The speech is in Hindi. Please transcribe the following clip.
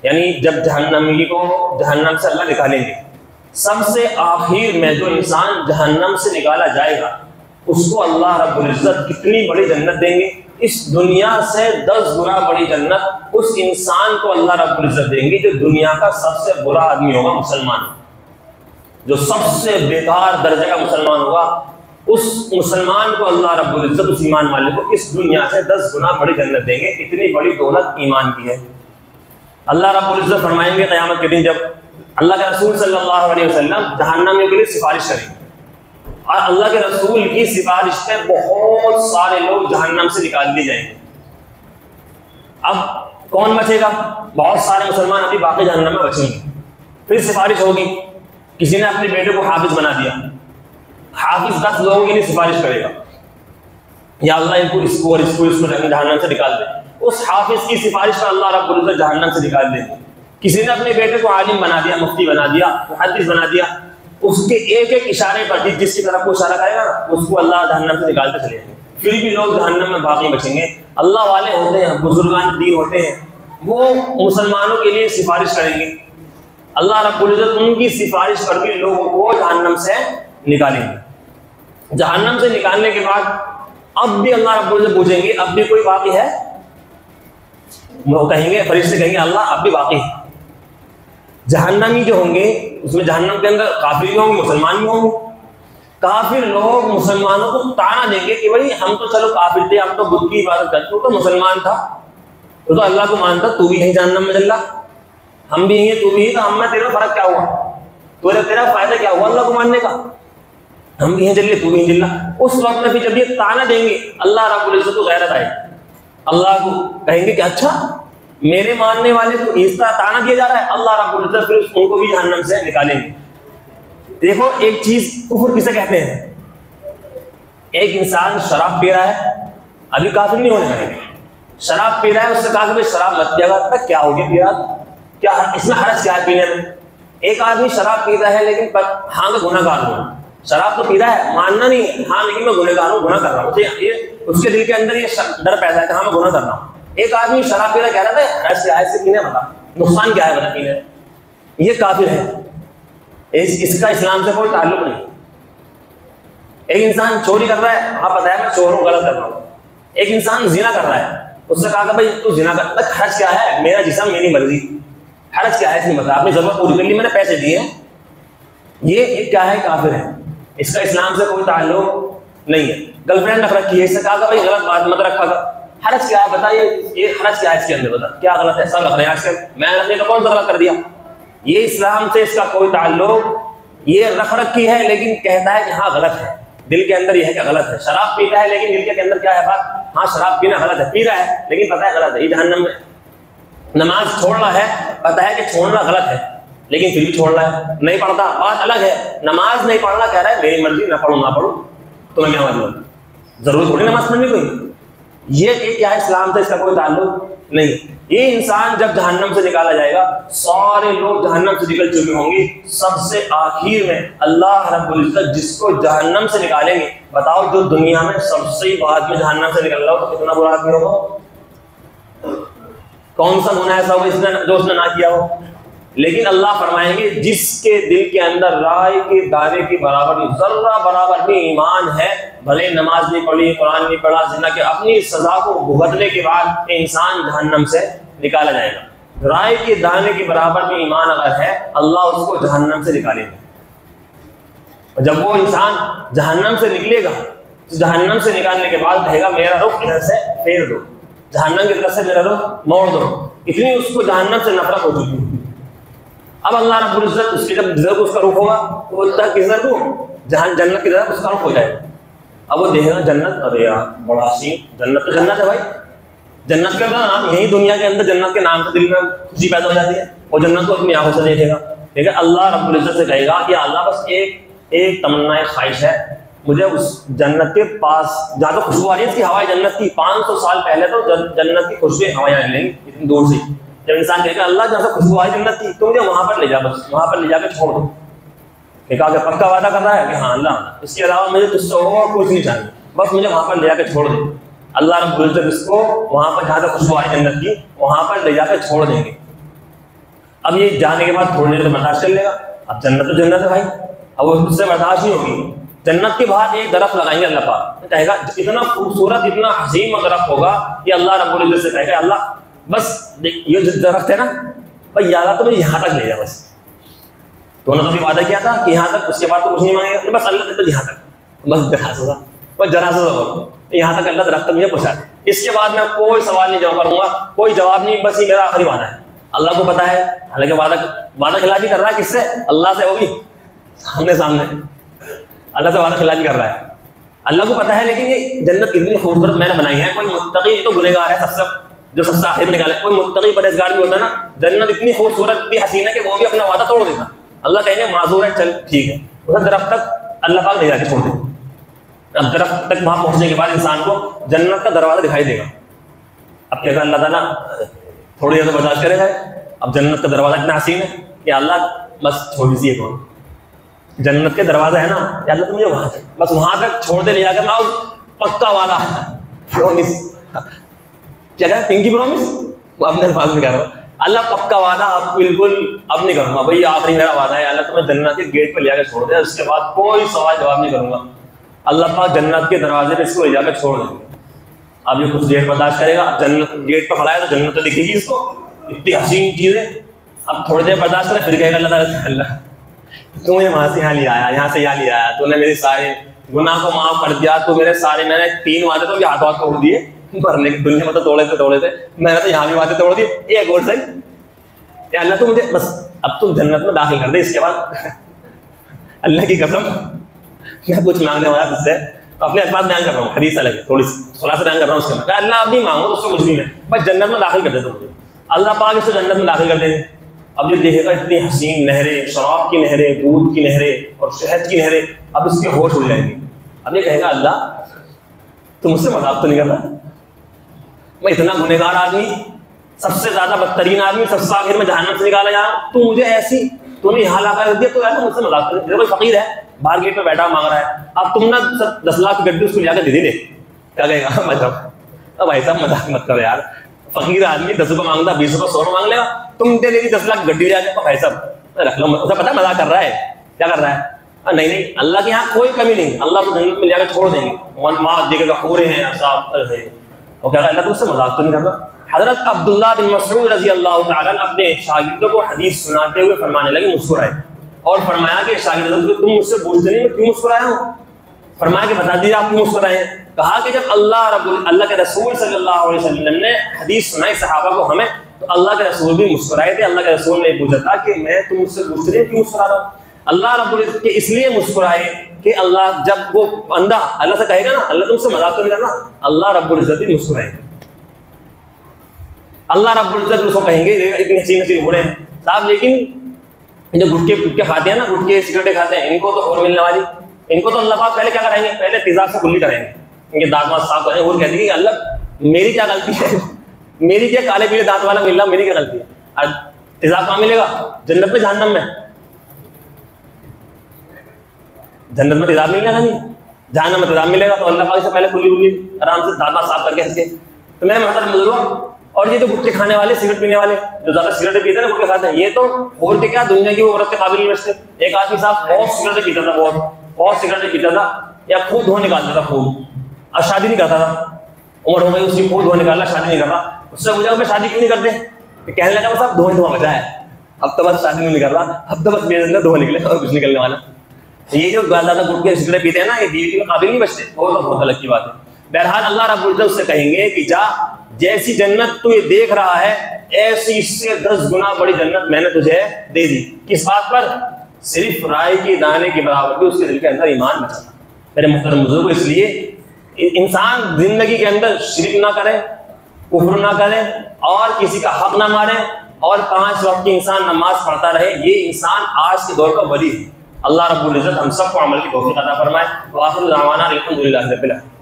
यानी जब जहन्नमी को जहन्नम से अल्लाह निकालेंगे, सबसे आखिर में जो इंसान जहन्नम से निकाला जाएगा उसको अल्लाह रब्बुल इज्जत कितनी बड़ी जन्नत देंगे, इस दुनिया से 10 गुना बड़ी जन्नत उस इंसान को अल्लाह रब्बुल इज्जत देंगे जो दुनिया का सबसे बुरा आदमी होगा, मुसलमान, जो सबसे बेकार दर्जे का मुसलमान होगा, उस मुसलमान को अल्लाह रब्बुल इज्जत उस ईमान वाले को इस दुनिया से 10 गुना बड़ी जन्नत देंगे। इतनी बड़ी दौलत ईमान की है। अल्लाह रब्बुल इज्जत फरमाएंगे क़यामत के दिन जब अल्लाह के रसूल सल्लल्लाहु अलैहि वसल्लम जहन्नमियों के लिए सिफारिश करेंगे और अल्लाह के रसूल की सिफारिश पे बहुत सारे लोग जहन्नम से निकाल दिए जाएंगे। अब कौन बचेगा? बहुत सारे मुसलमान अभी बाकी जहन्नम में बचेंगे। फिर सिफारिश होगी, किसी ने अपने बेटे को हाफिज बना दिया, हाफिज 10 लोगों के लिए सिफारिश करेगा, या अल्लाह इनको इसको और इसको जहन्नम से निकाल दे। उस हाफिज की सिफारिश पर अल्लाह रब्बुल इज्जत जहन्नम से निकाल दे। किसी ने अपने बेटे को आलिम बना दिया, मुफ्ती बना दिया, मुहद्दिस बना दिया, उसके एक एक इशारे पर जिसकी तरफ को इशारा करेगा उसको अल्लाह जहन्नम से निकालते चले जाएंगे। फिर भी लोग जहन्नम में बाकी बचेंगे। अल्लाह वाले होते हैं, बुजुर्गान दीन होते हैं, वो मुसलमानों के लिए सिफारिश करेंगे। अल्लाह रब्बुल इज्जत उनकी सिफारिश पर भी लोगों को जहन्नम से निकालेंगे। जहन्नम से निकालने के बाद अब भी अल्लाह रब्बुल इज्जत पूछेंगे अब भी कोई बाकी है? वो कहेंगे, फरिश्ते कहेंगे अल्लाह अब भी बाकी है। जहन्नमी जो होंगे उसमें जहन्नम के अंदर काफिर भी होंगे, मुसलमान भी होंगे। काफिर लोग मुसलमानों को ताना देंगे कि भाई हम तो चलो काफिर थे, हम तो बुत की इबादत करते, तो मुसलमान था, तो अल्लाह को मानता, तू भी यही जहन्नम में चल रहा, हम भी यही तू भी यही, तो हम में तेरा फर्क क्या हुआ? तेरा फायदा क्या हुआ अल्लाह को मानने का? हम भी यहीं चल रहे, तू भी यहीं चल रहा। उस वक्त में फिर जब ये ताना देंगे अल्लाह रब्बुल इज्जत को गैरत आए, अल्लाह को कहेंगे कि अच्छा मेरे मानने वाले को इस तरह ताना दिया जा रहा है। अल्लाह रब्बुल इज्जत फिर उनको भी जहन्नम से निकालेंगे। देखो एक चीज कुफ्र किसे कहते हैं? एक इंसान शराब पी रहा है, अभी काफिर नहीं होने लगे, शराब पी रहा है, उससे कहा कि भाई शराब मत पिया कर, क्या हो गया पिया, क्या इसमें हरज क्या है पीने में? एक आदमी शराब पीता है लेकिन हाँ मैं गुनहगार हूँ, शराब तो पी रहा है, मानना नहीं, हाँ लेकिन मैं गुनहगार हूँ, गुनाह कर रहा हूँ, ये उसके दिल के अंदर ये डर पैदा है कि हाँ मैं गुनाह कर रहा हूँ। एक आदमी शराब पी रहा कह रहा था ऐसे आयत से पीने बता, नुकसान क्या है बता पीने, ये काफिर है, इसका इस्लाम से कोई ताल्लुक नहीं। एक इंसान चोरी कर रहा है, हाँ पता है मैं चोर हूँ, गलत कर रहा हूँ। एक इंसान जिना कर रहा है, उससे कहा भाई तू जिना कर, हरज क्या है, मेरा जिस्म मेरी मर्जी, हरज क्या है इसमें बता, अपनी जरूरत पूरी कर ली, मैंने पैसे दिए, ये क्या है? काफिर है, इसका इस्लाम से कोई ताल्लुक नहीं है। गर्लफ्रेंड रख रखी है, इससे कहा भाई गलत बात मत रखा कर, हरज क्या है बताइए, ये हरज क्या है इसके अंदर बता, क्या गलत है? सब रख रहे हैं आजकल, मैं रखने का कौन सा गलत कर दिया? ये इस्लाम से इसका कोई ताल्लुक, ये रख रखी है लेकिन कहता है कि हाँ गलत है, दिल के अंदर ये है कि गलत है। शराब पीता है लेकिन दिल के अंदर क्या है बात, हाँ शराब पीना गलत है, पी रहा है लेकिन पता है गलत है, ये जहन्नम में। नमाज छोड़ रहा है, पता है कि छोड़ना गलत है लेकिन फिर भी छोड़ रहा है, नहीं पढ़ता, बात अलग है। नमाज नहीं पढ़ना कह रहा है मेरी मर्जी, ना पढ़ू ना पढ़ू, तुम्हें क्या मतलब, जरूर थोड़ी नमाज पढ़नी कोई, ये क्या है? इस्लाम से इसका कोई ताल्लुक नहीं। ये इंसान जब जहन्नम से निकाला जाएगा, सारे लोग जहन्नम से निकल चुके होंगे, सबसे आखिर में अल्लाह रब्बुल इज्जत जिसको जहन्नम से निकालेंगे, बताओ जो दुनिया में सबसे बाद में जहन्नम से निकल रहा हो तो कितना बुरा आदमी होगा? कौन सा गुनाह ऐसा होगा जो उसने ना किया हो? लेकिन अल्लाह फरमाएंगे जिसके दिल के अंदर राय के दाने के बराबर जर्रा बराबर भी ईमान है, भले नमाज नहीं पढ़ी, कुरान नहीं पढ़ा, जिन्ना के अपनी सजा को भुगतने के बाद इंसान जहन्नम से निकाला जाएगा। राय के दाने के बराबर भी ईमान अगर है, अल्लाह उसको जहन्नम से निकालेगा। जब वो इंसान जहन्नम से निकलेगा तो जहन्नम से निकालने के बाद कहेगा मेरा रुख इधर से फेर दो, जहन्नम की तरफ से मेरा रुख मोड़ दो। इतनी उसको जहन्नम से नफरत हो चुकी है। अब अल्लाह रब्बुल इज्जत उसकी जब उसका रुख होगा तो वो किधर को जहाँ जन्नत की तरफ उसका रुख हो जाएगा। अब वो देखेगा जन्नत, अरे यार बड़ा सीन, जन्नत तो जन्नत है भाई, जन्नत का नाम यही दुनिया के अंदर जन्नत के नाम से दिल में खुशी पैदा हो जाती है, और जन्नत को अपनी आंखों से देखेगा। ठीक है, अल्लाह रब्बुल इज्जत से कहेगा कि अल्लाह बस एक तमन्ना ख्वाहिश है, मुझे उस जन्नत के पास जहाँ तो खुशबू आ रही है इसकी हवाएं जन्नत की, 500 साल पहले तो जन्नत की खुशबू हवाएं आने लेंगी इतनी दूर से। जब इंसान कहेगा अल्लाह जहाँ से खुशबू आई जन्नत की, तो मुझे वहां पर ले जा, बस वहां पर ले जाकर छोड़ दो। कहा पक्का वादा कर रहा है कि हाँ अल्लाह इसके अलावा मुझे तुझसे और कुछ नहीं चाहिए, बस मुझे वहां पर ले जाकर छोड़ दे। अल्लाह रब्बुल इज्जत इसको वहां पर जहाँ से खुशबू आई जन्नत की वहां पर ले जाकर छोड़ देंगे। अब ये जाने के बाद थोड़ी देर तो बर्दाश्त कर लेगा, अब जन्नत तो जन्नत है भाई, अब वो उससे बर्दाश्त नहीं होगी। जन्नत के बाहर एक दरख्त लगाएंगे अल्लाह पाक, कहेगा इतना खूबसूरत इतना हसीन दरख्त होगा कि अल्लाह रब्बुल इज्जत से कहेगा अल्लाह बस देख ये जो दरख्त है ना भाई याद तो मुझे यहाँ तक ले जा बस। तो उन्होंने तो वादा किया था कि यहाँ तक, उसके बाद तो कुछ नहीं मांगेगा, बस अल्लाह तो यहाँ तक, बस जरा सा यहाँ तक अल्लाह दरख्त तक मुझे पहुँचा दे, इसके बाद मैं कोई सवाल नहीं जवाब करूँगा, कोई जवाब नहीं, बस ये मेरा आखिरी वादा है। अल्लाह को पता है, हालांकि वादा खिलाफी कर रहा है किससे? अल्लाह से होगी सामने सामने, अल्लाह से वादा खिलाफी कर रहा है, अल्लाह को पता है। लेकिन ये जन्नत इतनी खूबसूरत मैंने बनाई है, कोई मुत्तकी तो गुनहगार है जो सबसे आखिर में निकाले, कोई मुत्तकी परहेजगार भी होता है ना, जन्नत इतनी खूबसूरत इतनी हसीन है कि वो भी अपना वादा तोड़ देता। अल्लाह कहेंगे माजूर है चल ठीक है, उधर दरख्त तक अल्लाह पाक ले जाके छोड़ दे। अब दरख्त तक वहां पहुंचने के बाद इंसान को जन्नत का दरवाजा दिखाई देगा। अब क्या अल्लाह ताला थोड़ी देर तो बर्दाश्त करेगा, अब जन्नत का दरवाजा इतना हसीन है कि अल्लाह बस छोड़ दीजिए, कौन जन्नत के दरवाजा है ना या अल्लाह तो मुझे वहां तक बस वहां तक छोड़ दे ले जाकर मैं पक्का वाला प्रॉमिस, क्या कह पिंकी प्रॉमिस, वो अपने अल्फाज में कह रहा हूँ, अल्लाह पक्का वादा आप बिल्कुल अब नहीं करूंगा भाई, आखिरी मेरा वादा है अल्लाह तुम्हें जन्नत के गेट पर ले जाकर छोड़ दे, उसके बाद कोई सवाल जवाब नहीं करूंगा। अल्लाह पाक जन्नत के दरवाजे पे इसको ले जाकर छोड़ देंगे। अब ये कुछ देर बर्दाश्त करेगा, जन्नत गेट पर खड़ा है तो जन्नत तो दिखेगी इसको, इतनी हसीन चीज है। अब थोड़ी देर बर्दाश्त करे, फिर कहेगा अल्लाह तू मुझे वहां से यहाँ ले आया, यहाँ से यहाँ ले आया, तूने मेरे सारे गुनाह को माफ कर दिया, तो मेरे सारे मैंने 3 वादे तो भी हाथ हाथ तोड़ दिए, मरने की दुनिया में तो तोड़े थे मैंने तो यहाँ भी वादे तोड़ दिए, एक और सही अल्लाह तो मुझे बस अब तुम जन्नत में दाखिल कर दे, इसके बाद अल्लाह की कसम मैं कुछ मांगने वाला तुझसे, अपने अल्फाज बयान कर रहा हूँ, हदीस अलग है, थोड़ी थोड़ा सा बयान कर रहा हूँ, उसके बाद अल्लाह अब नहीं मांगो उसको कुछ नहीं है, बस जन्नत में दाखिल कर दे मुझे, अल्लाह पाक इसको जन्नत में दाखिल कर देंगे। अब ये देखेगा इतनी हसीन नहरें, शराब की नहरें, दूध की नहरें और शहद की नहरें, अब इसके होश उड़ जाएंगे। अब ये कहेगा अल्लाह तुम मुझसे मजाक तो नहीं कर रहा, मैं इतना गुनहगार आदमी, सबसे ज्यादा बदतरीन आदमी, सबसे आखिर में जहन्नम से निकाला जा रहा हूं, तू मुझे ऐसी तूने यहाँ ला कर दिया, तो ऐसा मुझसे मजाक कर, कोई फकीर है बाहर गेट पे बैठा मांग रहा है, अब तुम ना 10 लाख की गड्डी उसको जाकर दे दे, क्या कहेगा मतलब अब भाई साहब मजाक मत करो यार, फकीर आदमी 10 रुपये मांगता 20 रुपये 100 मांग लेगा, तुम दे देगी 10 लाख गड्डी जाके, तो भाई साहब रख लो, उसे पता मजाक कर रहा है, क्या कर रहा है, नहीं नहीं अल्लाह के यहाँ कोई कमी नहीं, अल्लाह को जन्नत में जाकर छोड़ देंगे, माँ देखेगा पूरे हैं साहब, और क्या अल्लाह तुमसे मजाक तो नहीं कर रहा। हजरत अब्दुल्लाह बिन मसऊद रजी अल्लाह तआला अपने शागिर्दों को हदीस सुनाते हुए फरमाने लगे, मुस्कुराए और फरमाया कि शागिर्दों को तुम मुझसे पूछते नहीं मैं क्यों मुस्कुराया हूँ, फरमाया कि बता दीजिए आप क्यों मुस्कुराए हैं। कहा कि जब अल्लाह के रसूल सल्लल्लाहु अलैहि वसल्लम ने हदीस सुनाई सहाबा को हमें, तो अल्लाह के रसूल भी मुस्कुराए थे। अल्लाह के रसूल ने पूछा था कि मैं तुम मुझसे पूछते नहीं क्यों मुस्कुरा रहा हूँ, अल्लाह रब्बुल इज्जत के इसलिए मुस्कुराए कि अल्लाह जब वो बंदा अल्लाह से कहेगा ना अल्लाह तुमसे मजाक तो नहीं करना, अल्लाह रब्बुल इज्जत भी मुस्कुराएगा, अल्लाह रब्बुल इज्जत उसको कहेंगे इतनी हसीन हसीन हो रहे हैं साहब, लेकिन जो गुटके खाते हैं ना, गुटके सिगरेटें खाते हैं, इनको तो और मिलने वाली, इनको तो अल्लाह पाक पहले क्या कराएंगे, पहले तेजाब से कुल्ली कराएंगे, इनके दांत वाँत साफ करेंगे, और कहते हैं कि अल्लाह मेरी क्या गलती है, मेरी क्या काले पीले दांत वाला मिल रहा, मेरी क्या गलती है। आज तेजाब कहाँ मिलेगा, जन्नत में जहन्नम में, जन्नत में तेजाब मिलेगा नहीं, जहन्नम में तेजाब मिलेगा, तो अल्लाह पाक से पहले कुल्ली कुल्ली आराम से दांत साफ करके हंस के। तो मेरे मतलब बुजुर्गों, और ये जो गुटखे खाने वाले, सिगरेट पीने वाले, जो ज्यादा सिगरेट पीते हैं ना, गुटखे खाते हैं, ये तो और के क्या दुनिया की औरत के काबिल नहीं बचते। एक आदमी साहब बहुत सिगरेट पीता था, बहुत सिगरेट पीता था, या खूब धुआं निकालता था खूब, और शादी नहीं करता था, उम्र हो गई उसकी, खूब धुआं निकाला, शादी नहीं करता। उससे पूछा मैं शादी क्यों नहीं करते, तो कहने लगा साहब धुआं बचा है, अब तो बस शादी नहीं कर रहा, अब तो बस मेरे अंदर धुआं निकले और कुछ निकलने वाला। ये जो ज्यादा गुटखे सिगरेट पीते हैं ना, ये बीवी के काबिल नहीं बचते, वो तो बहुत अलग की बात है। बहरहाल अल्लाह रब्बुल इज्जत उससे कहेंगे कि जा, जैसी जन्नत तू ये देख रहा है ऐसी इससे 10 गुना बड़ी जन्नत मैंने तुझे दे दी। किस बात पर, सिर्फ राय की दाने के बराबर भी उसके दिल के अंदर ईमान बचा था। मेरे मुहतरम बुजुर्ग, इसलिए इंसान जिंदगी के अंदर शिरक ना करे, कुफ्र ना करे, और किसी का हक ना मारे, और 5 वक्त की इंसान नमाज पढ़ता रहे, ये इंसान आज के दौर का वली है। अल्लाह रब्बुल इज्जत हम सबको अमल की तौफीक अता फरमाए। व आखिर दावाना अल्हम्दुलिल्लाहि रब्बिल आलमीन।